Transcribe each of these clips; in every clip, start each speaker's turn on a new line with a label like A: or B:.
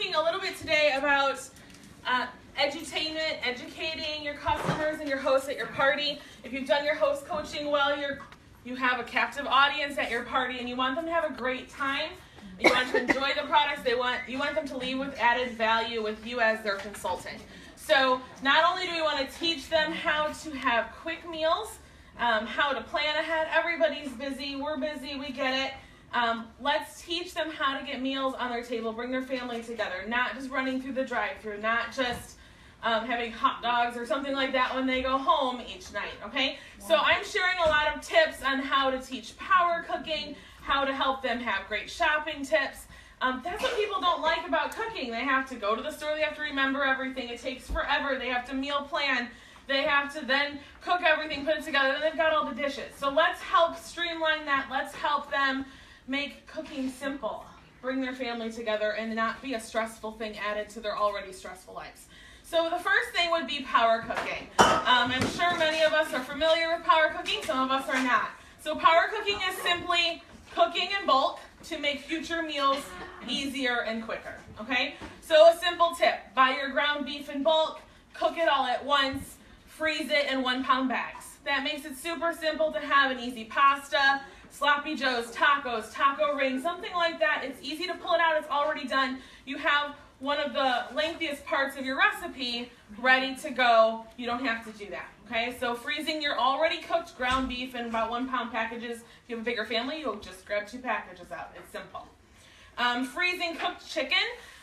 A: talking a little bit today about edutainment, educating your customers and your hosts at your party. If you've done your host coaching well, you have a captive audience at your party and you want them to have a great time. You want to enjoy the products. You want them to leave with added value with you as their consultant. So not only do we want to teach them how to have quick meals, how to plan ahead. Everybody's busy. We're busy. We get it. Let's teach them how to get meals on their table, bring their family together, not just running through the drive-thru, not just having hot dogs or something like that when they go home each night, okay? So I'm sharing a lot of tips on how to teach power cooking, how to help them have great shopping tips. That's what people don't like about cooking. They have to go to the store, they have to remember everything, it takes forever, they have to meal plan, they have to then cook everything, put it together, then they've got all the dishes. So let's help streamline that, let's help them make cooking simple, bring their family together, and not be a stressful thing added to their already stressful lives. So the first thing would be power cooking. I'm sure many of us are familiar with power cooking, some of us are not. So power cooking is simply cooking in bulk to make future meals easier and quicker, okay? So a simple tip, buy your ground beef in bulk, cook it all at once, freeze it in 1-pound bags. That makes it super simple to have an easy pasta, sloppy joes, tacos, taco rings, something like that. It's easy to pull it out, it's already done. You have one of the lengthiest parts of your recipe ready to go. You don't have to do that, okay? So freezing your already cooked ground beef in about 1-pound packages. If you have a bigger family, you'll just grab 2 packages out. It's simple. Freezing cooked chicken.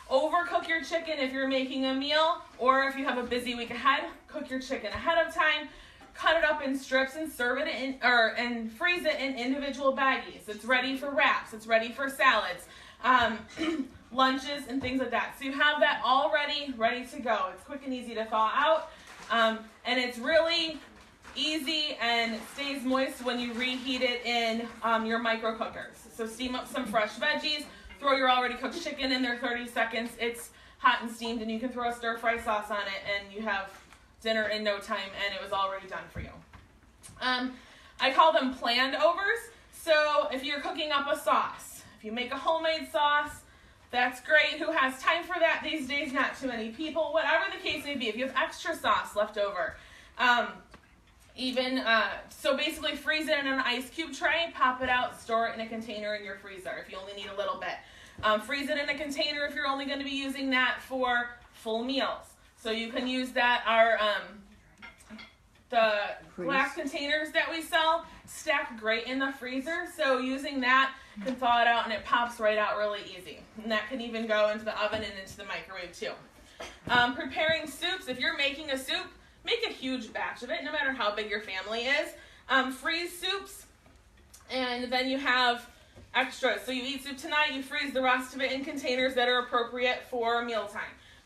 A: Overcook your chicken if you're making a meal, or if you have a busy week ahead, cook your chicken ahead of time. Cut it up in strips and serve it and freeze it in individual baggies. It's ready for wraps. It's ready for salads, lunches, and things like that. So you have that already ready to go. It's quick and easy to thaw out, and it's really easy and stays moist when you reheat it in your micro cookers. So steam up some fresh veggies. Throw your already cooked chicken in there 30 seconds. It's hot and steamed, and you can throw a stir-fry sauce on it, and you have dinner in no time, and it was already done for you. I call them planned overs. So if you're cooking up a sauce, if you make a homemade sauce, that's great. Who has time for that these days? Not too many people. Whatever the case may be, if you have extra sauce left over, so basically freeze it in an ice cube tray, pop it out, store it in a container in your freezer if you only need a little bit. Freeze it in a container if you're only going to be using that for full meals. So you can use that, the glass containers that we sell stack great in the freezer. So using that can thaw it out and it pops right out really easy. And that can even go into the oven and into the microwave too. Preparing soups. If you're making a soup, make a huge batch of it, no matter how big your family is. Freeze soups, and then you have extras. So you eat soup tonight, you freeze the rest of it in containers that are appropriate for mealtime.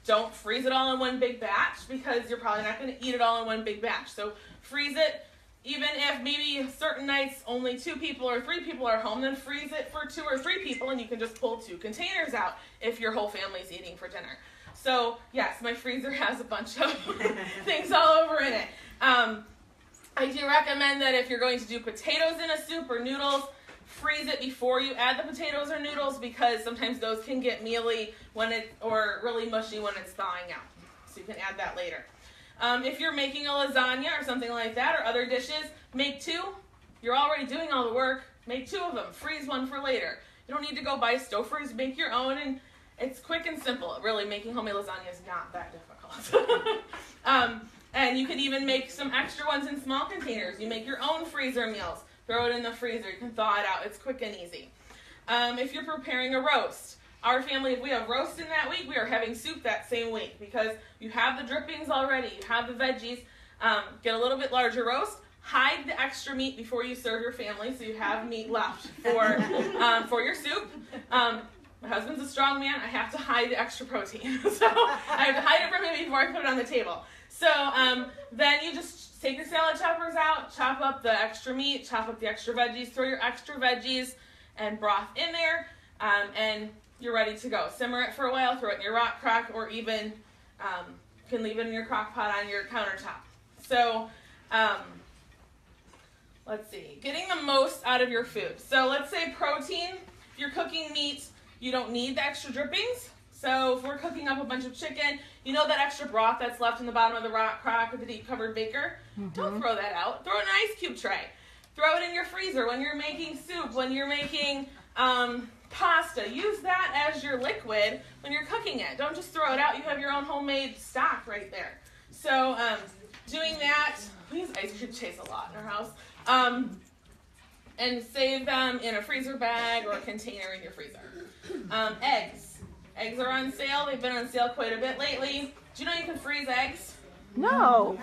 A: Don't freeze it all in one big batch because you're probably not going to eat it all in one big batch. So freeze it, even if maybe certain nights only 2 people or 3 people are home, then freeze it for 2 or 3 people and you can just pull 2 containers out if your whole family's eating for dinner. So yes, my freezer has a bunch of things all over in it. I do recommend that if you're going to do potatoes in a soup or noodles, freeze it before you add the potatoes or noodles because sometimes those can get mealy or really mushy when it's thawing out. So you can add that later. If you're making a lasagna or something like that or other dishes, make 2. You're already doing all the work. Make 2 of them. Freeze one for later. You don't need to go buy stove freeze. Make your own, and it's quick and simple. Really, making homemade lasagna is not that difficult. And you can even make some extra ones in small containers. You make your own freezer meals. Throw it in the freezer. You can thaw it out. It's quick and easy. If you're preparing a roast, our family, if we have roast in that week, we are having soup that same week because you have the drippings already. You have the veggies. Get a little bit larger roast. Hide the extra meat before you serve your family so you have meat left for your soup. My husband's a strong man. I have to hide the extra protein. So I have to hide it from him before I put it on the table. So then you just take the salad choppers out, chop up the extra meat, chop up the extra veggies, throw your extra veggies and broth in there, and you're ready to go. Simmer it for a while, throw it in your rock crock, or even you can leave it in your crock pot on your countertop. So let's see, getting the most out of your food. So let's say protein, if you're cooking meat, you don't need the extra drippings. So if we're cooking up a bunch of chicken, you know that extra broth that's left in the bottom of the crock with the deep covered baker? Don't throw that out. Throw it in an ice cube tray. Throw it in your freezer when you're making soup, when you're making pasta. Use that as your liquid when you're cooking it. Don't just throw it out. You have your own homemade stock right there. So doing that, we use ice cube trays a lot in our house. And save them in a freezer bag or a container in your freezer. Eggs. Eggs are on sale. They've been on sale quite a bit lately. Do you know you can freeze eggs?
B: No.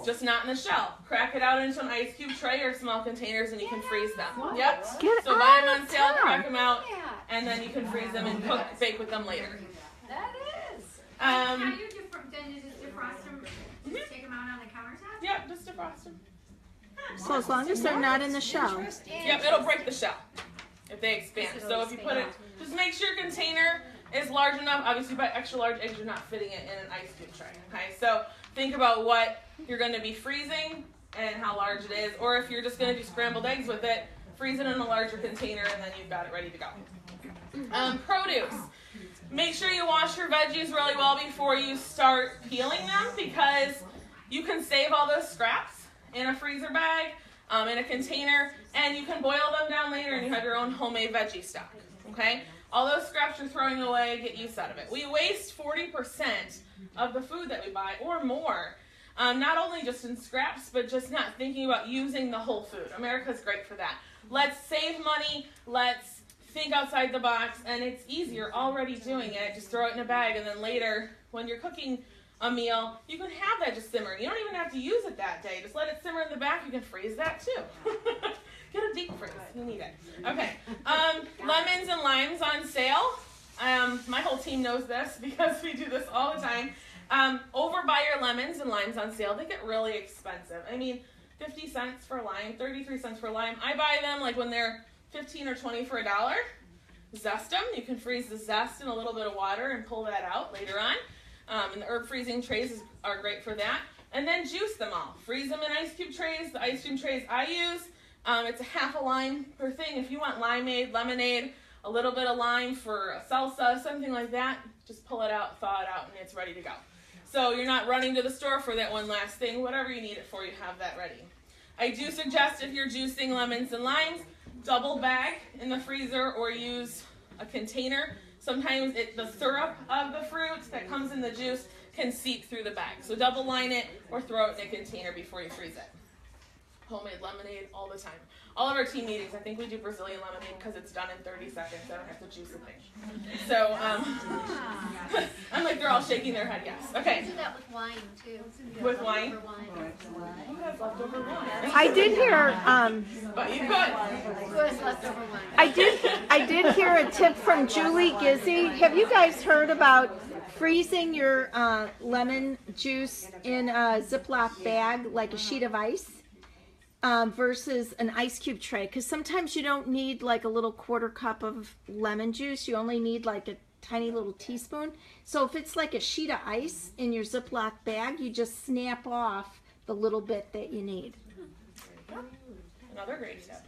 A: Just not in the shell. Crack it out into an ice cube tray or small containers and you can freeze them. Yep. So buy them on sale, crack them out, and then you can freeze them and bake with them later.
C: That is.
D: How do you then you just defrost them? Just take them out on the countertop?
A: Yep, just defrost them.
B: So as long as they're not in the shell.
A: Yep, it'll break the shell if they expand. So if you put it, just make sure your container is large enough. Obviously, by extra large eggs, you're not fitting it in an ice cube tray. Okay, so think about what you're going to be freezing and how large it is. Or if you're just going to do scrambled eggs with it, freeze it in a larger container and then you've got it ready to go. Produce. Make sure you wash your veggies really well before you start peeling them because you can save all those scraps in a freezer bag, in a container, and you can boil them down later and you have your own homemade veggie stock, okay? All those scraps you're throwing away, get use out of it. We waste 40% of the food that we buy or more, not only just in scraps, but just not thinking about using the whole food. America's great for that. Let's save money, let's think outside the box, and it's easier already doing it. Just throw it in a bag, and then later, when you're cooking a meal, you can have that just simmering. You don't even have to use it that day. Just let it simmer in the back. You can freeze that too. Get a deep freeze. You need it. Okay. Lemons and limes on sale. My whole team knows this because we do this all the time. Overbuy your lemons and limes on sale. They get really expensive. I mean, 50 cents for a lime, 33 cents for a lime. I buy them like when they're 15 or 20 for $1. Zest them. You can freeze the zest in a little bit of water and pull that out later on. And the herb freezing trays are great for that. And then juice them all. Freeze them in ice cube trays. The ice cream trays I use, it's a half a lime per thing. If you want limeade, lemonade, a little bit of lime for a salsa, something like that, just pull it out, thaw it out, and it's ready to go. So you're not running to the store for that one last thing. Whatever you need it for, you have that ready. I do suggest if you're juicing lemons and limes, double bag in the freezer or use a container. Sometimes the syrup of the fruit that comes in the juice can seep through the bag. So double line it or throw it in a container before you freeze it. Homemade lemonade all the time. All of our team meetings, I think we do Brazilian lemonade because it's done in 30 seconds. I don't have to juice a thing. So, I'm like, they're all shaking their head, yes. Okay.
C: Do that with wine, too.
A: With wine?
C: Who
A: has leftover wine?
B: I did hear.
A: But you could.
C: Who has leftover wine?
B: I did hear a tip from Julie Gizzy. Have you guys heard about freezing your lemon juice in a Ziploc bag, like a sheet of ice, versus an ice cube tray? Because sometimes you don't need like a little quarter cup of lemon juice. You only need like a tiny little teaspoon. So if it's like a sheet of ice in your Ziploc bag, you just snap off the little bit that you need.
A: Another great tip.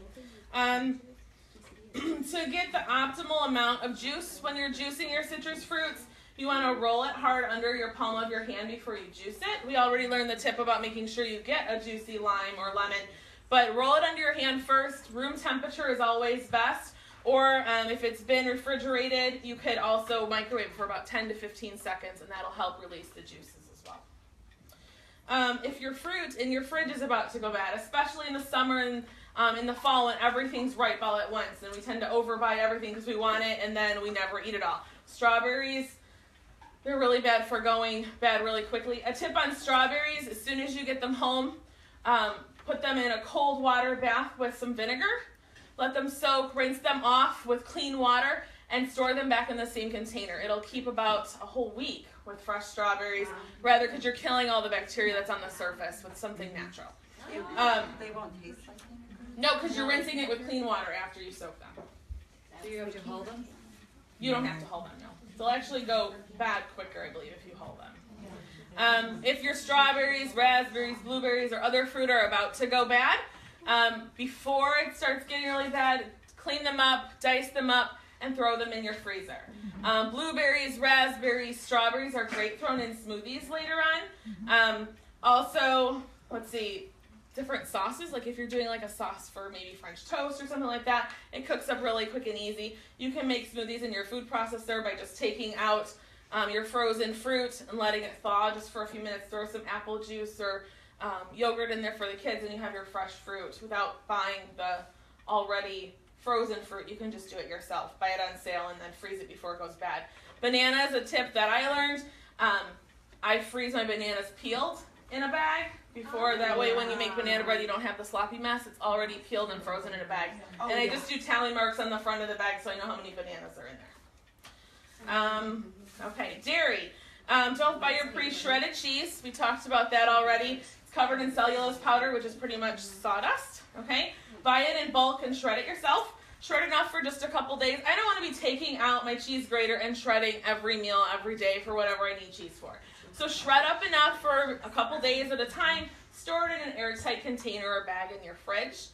A: To get the optimal amount of juice when you're juicing your citrus fruits, you want to roll it hard under your palm of your hand before you juice it. We already learned the tip about making sure you get a juicy lime or lemon, but roll it under your hand first. Room temperature is always best, or if it's been refrigerated, you could also microwave for about 10 to 15 seconds, and that'll help release the juices as well. If your fruit in your fridge is about to go bad, especially in the summer and in the fall when everything's ripe all at once, and we tend to overbuy everything because we want it, and then we never eat it all. Strawberries, they're really bad for going bad really quickly. A tip on strawberries, as soon as you get them home, put them in a cold water bath with some vinegar. Let them soak, rinse them off with clean water, and store them back in the same container. It'll keep about a whole week with fresh strawberries, rather because you're killing all the bacteria that's on the surface with something natural.
E: They won't taste like vinegar?
A: No, because you're rinsing it with clean water after you soak them.
E: Do you have to hold them?
A: You don't have to hold them, no. They'll actually go bad quicker, I believe, if you hold them. If your strawberries, raspberries, blueberries, or other fruit are about to go bad, before it starts getting really bad, clean them up, dice them up, and throw them in your freezer. Blueberries, raspberries, strawberries are great thrown in smoothies later on. Also, let's see, different sauces, like if you're doing like a sauce for maybe French toast or something like that, it cooks up really quick and easy. You can make smoothies in your food processor by just taking out your frozen fruit and letting it thaw just for a few minutes. Throw some apple juice or yogurt in there for the kids, and you have your fresh fruit without buying the already frozen fruit. You can just do it yourself. Buy it on sale and then freeze it before it goes bad. Banana is a tip that I learned. I freeze my bananas peeled in a bag before, that way when you make banana bread you don't have the sloppy mess. It's already peeled and frozen in a bag. And I just do tally marks on the front of the bag so I know how many bananas are in there. Okay, dairy. Don't buy your pre-shredded cheese. We talked about that already. It's covered in cellulose powder, which is pretty much sawdust. Okay, buy it in bulk and shred it yourself. Shred enough for just a couple days. I don't want to be taking out my cheese grater and shredding every meal, every day for whatever I need cheese for. So shred up enough for a couple days at a time. Store it in an airtight container or bag in your fridge.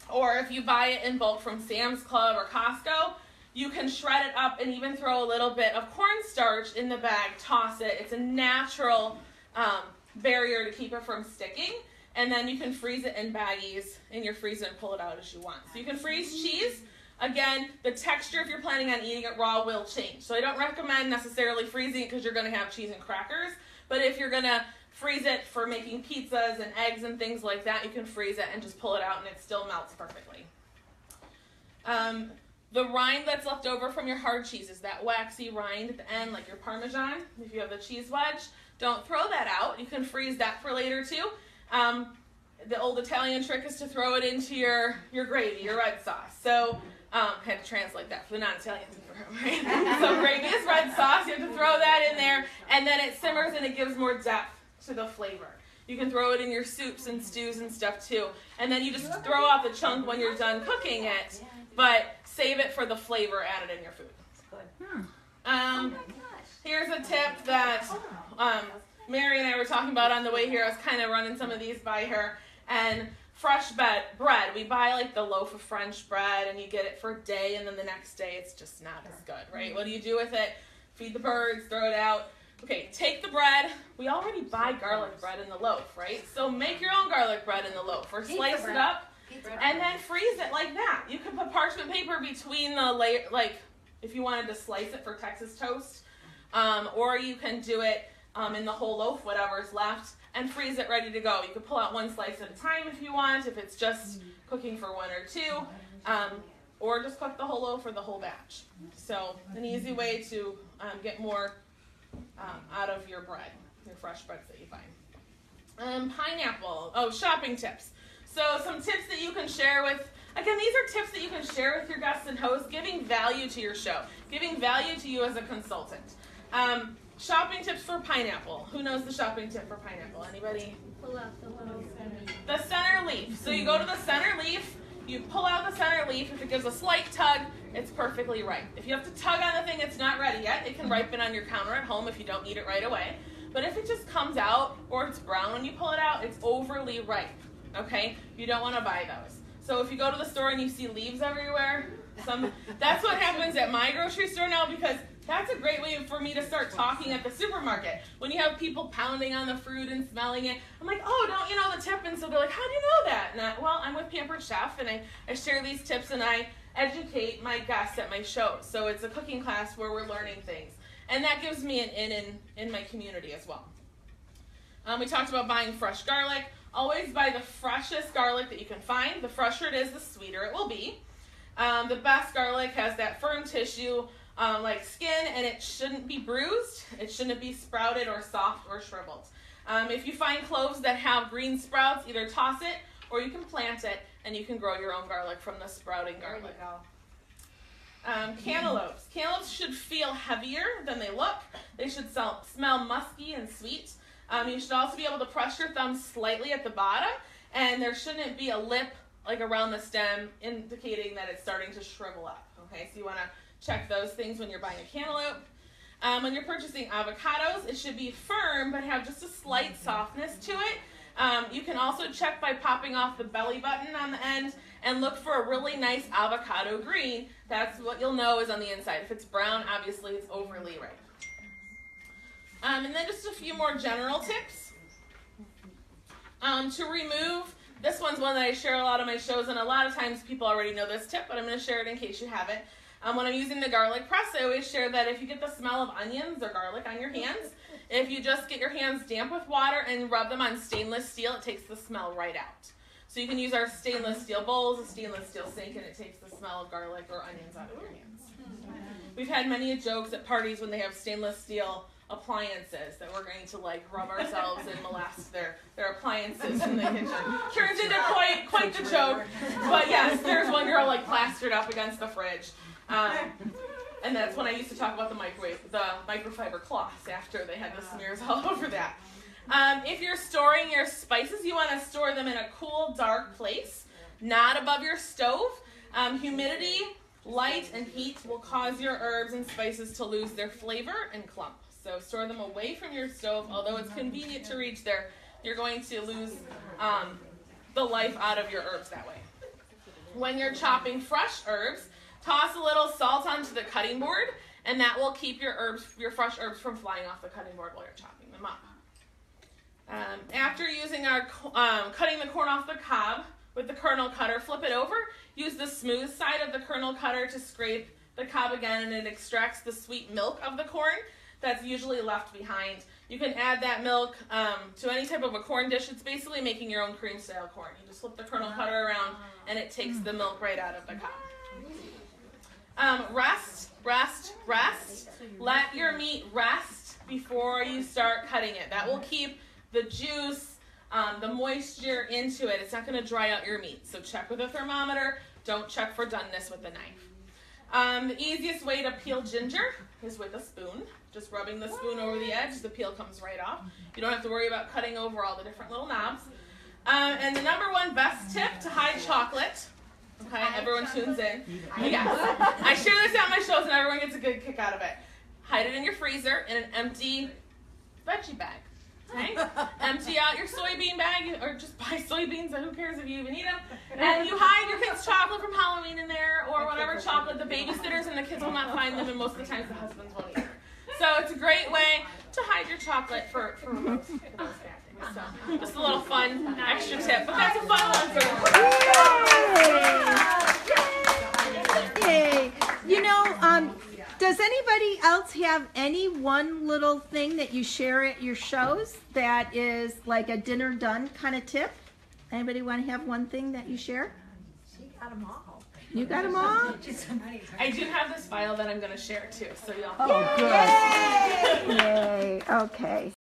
A: Or if you buy it in bulk from Sam's Club or Costco, you can shred it up and even throw a little bit of cornstarch in the bag. Toss it. It's a natural barrier to keep it from sticking. And then you can freeze it in baggies in your freezer and pull it out as you want. So you can freeze cheese. Again, the texture, if you're planning on eating it raw, will change. So I don't recommend necessarily freezing it because you're going to have cheese and crackers. But if you're going to freeze it for making pizzas and eggs and things like that, you can freeze it and just pull it out and it still melts perfectly. The rind that's left over from your hard cheeses, that waxy rind at the end, like your Parmesan, if you have the cheese wedge, don't throw that out. You can freeze that for later too. The old Italian trick is to throw it into your gravy, your red sauce. So I had to translate that for the non-Italians in the room, right? So gravy is red sauce. You have to throw that in there, and then it simmers and it gives more depth to the flavor. You can throw it in your soups and stews and stuff too. And then you just throw out the chunk when you're done cooking it, but save it for the flavor added in your food. Here's a tip that Mary and I were talking about on the way here. I was kind of running some of these by her. And fresh bread. We buy like the loaf of French bread and you get it for a day and then the next day it's just not as good, right? What do you do with it? Feed the birds, throw it out. Okay, take the bread. We already buy garlic bread in the loaf, right? So make your own garlic bread in the loaf or slice it up and then freeze it like that. You can put parchment paper between the layer, like if you wanted to slice it for Texas toast, or you can do it in the whole loaf, whatever's left, and freeze it ready to go. You can pull out one slice at a time if you want, if it's just cooking for one or two, or just cook the whole loaf or the whole batch. So an easy way to get more out of your bread, your fresh breads that you find. Pineapple. Oh, shopping tips. So some tips that you can share with, again, these are tips that you can share with your guests and hosts, giving value to your show, giving value to you as a consultant. Shopping tips for pineapple. Who knows the shopping tip for pineapple? Anybody?
C: Pull out the little center.
A: The center leaf. So you go to the center leaf, you pull out the center leaf. If it gives a slight tug, it's perfectly ripe. If you have to tug on the thing, it's not ready yet. It can ripen on your counter at home if you don't eat it right away. But if it just comes out or it's brown when you pull it out, it's overly ripe. Okay? You don't want to buy those. So if you go to the store and you see leaves everywhere, that's what happens at my grocery store now, because that's a great way for me to start talking at the supermarket. When you have people pounding on the fruit and smelling it, I'm like, oh, don't you know the tip? And so they're like, how do you know that? And well, I'm with Pampered Chef, and I share these tips, and I educate my guests at my shows. So it's a cooking class where we're learning things. And that gives me an in my community as well. We talked about buying fresh garlic. Always buy the freshest garlic that you can find. The fresher it is, the sweeter it will be. The best garlic has that firm tissue, like skin, and it shouldn't be bruised. It shouldn't be sprouted or soft or shriveled. If you find cloves that have green sprouts, either toss it or you can plant it, and you can grow your own garlic from the sprouting garlic. Cantaloupes. Cantaloupes should feel heavier than they look. They should smell musky and sweet. You should also be able to press your thumb slightly at the bottom, and there shouldn't be a lip like around the stem indicating that it's starting to shrivel up. Okay, so you want to check those things when you're buying a cantaloupe. When you're purchasing avocados, it should be firm but have just a slight softness to it. You can also check by popping off the belly button on the end and look for a really nice avocado green. That's what you'll know is on the inside. If it's brown, obviously it's overly ripe. And then just a few more general tips. To remove, this one's one that I share a lot of my shows, and a lot of times people already know this tip, but I'm going to share it in case you haven't. When I'm using the garlic press, I always share that if you get the smell of onions or garlic on your hands, if you just get your hands damp with water and rub them on stainless steel, it takes the smell right out. So you can use our stainless steel bowls, a stainless steel sink, and it takes the smell of garlic or onions out of your hands. We've had many jokes at parties when they have stainless steel appliances that we're going to like rub ourselves and molest their appliances in the kitchen. Turns into quite the joke. But yes, there's one girl like plastered up against the fridge. And that's when I used to talk about the microfiber cloths after they had the smears all over that. If you're storing your spices, you want to store them in a cool, dark place, not above your stove. Humidity, light, and heat will cause your herbs and spices to lose their flavor and clump. So store them away from your stove. Although it's convenient to reach there, you're going to lose the life out of your herbs that way. When you're chopping fresh herbs, toss a little salt onto the cutting board, and that will keep your fresh herbs from flying off the cutting board while you're chopping them up. After using our cutting the corn off the cob with the kernel cutter, flip it over. Use the smooth side of the kernel cutter to scrape the cob again, and it extracts the sweet milk of the corn that's usually left behind. You can add that milk to any type of a corn dish. It's basically making your own cream style corn. You just flip the kernel cutter around, and it takes the milk right out of the cob. Rest. Let your meat rest before you start cutting it. That will keep the juice, the moisture into it. It's not going to dry out your meat. So check with a thermometer. Don't check for doneness with a knife. The easiest way to peel ginger is with a spoon. Just rubbing the spoon over the edge, the peel comes right off. You don't have to worry about cutting over all the different little knobs. And the number one best tip to hide chocolate. Okay, everyone tunes in. Yes. I share this on my shows and everyone gets a good kick out of it. Hide it in your freezer in an empty veggie bag. Okay? Empty out your soybean bag, or just buy soybeans, who cares if you even eat them. And you hide your kids' chocolate from Halloween in there, or whatever chocolate. The babysitters and the kids will not find them, and most of the times the husbands won't either. So it's a great way to hide your chocolate for those bad things. So just a little fun extra tip, but that's a fun one.
B: Yay! You know, does anybody else have any one little thing that you share at your shows that is like a dinner done kind of tip? Anybody want to have one thing that you share?
D: She got them all.
B: You got them all?
A: I do have this file that I'm going to share too, so y'all.
B: Oh, good. Yay! Okay.